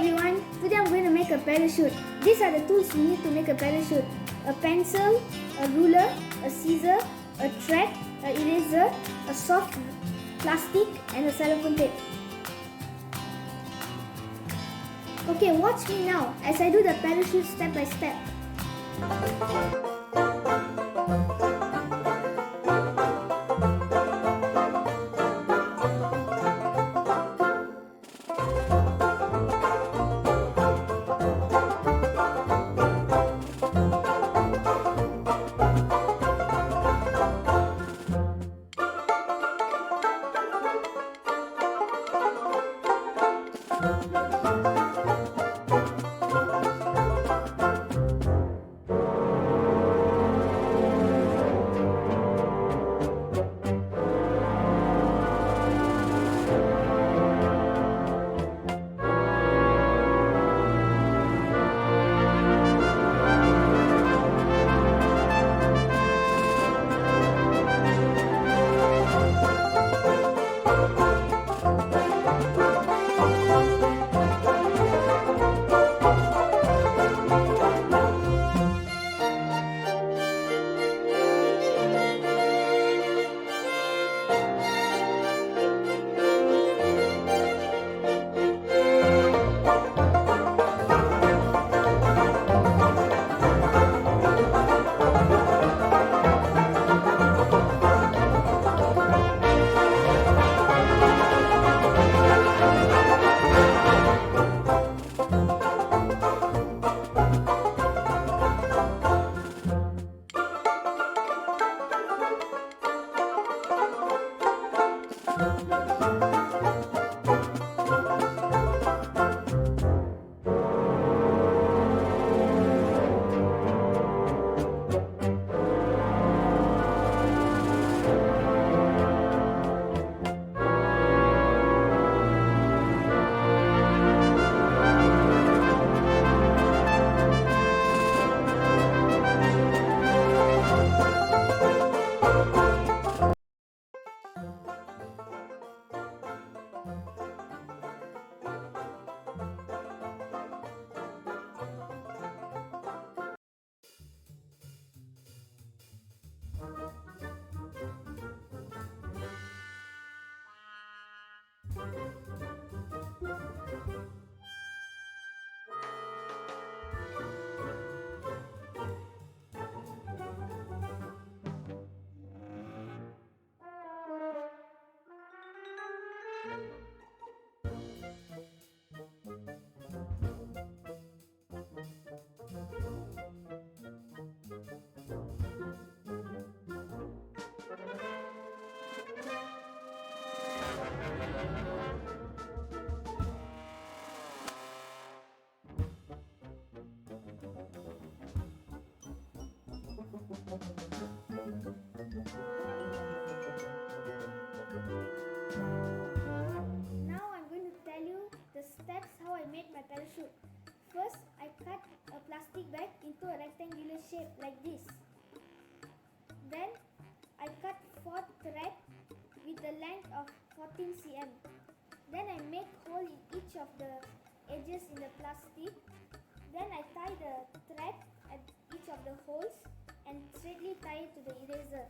everyone, today I'm going to make a parachute. These are the tools we need to make a parachute. A pencil, a ruler, a scissor, a thread, an eraser, a soft plastic and a cellophane tape. Okay, watch me now as I do the parachute step by step. Now I'm going to tell you the steps how I made my parachute. First, I cut a plastic bag into a rectangular shape like this. Then, I cut 4 thread with the length of 14 cm. Then I make hole in each of the edges in the plastic. Then I tie the thread at each of the holes and straightly tie it to the eraser.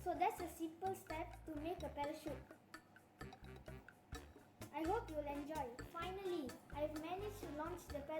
So that's a simple step to make a parachute. I hope you'll enjoy. Finally, I've managed to launch the parachute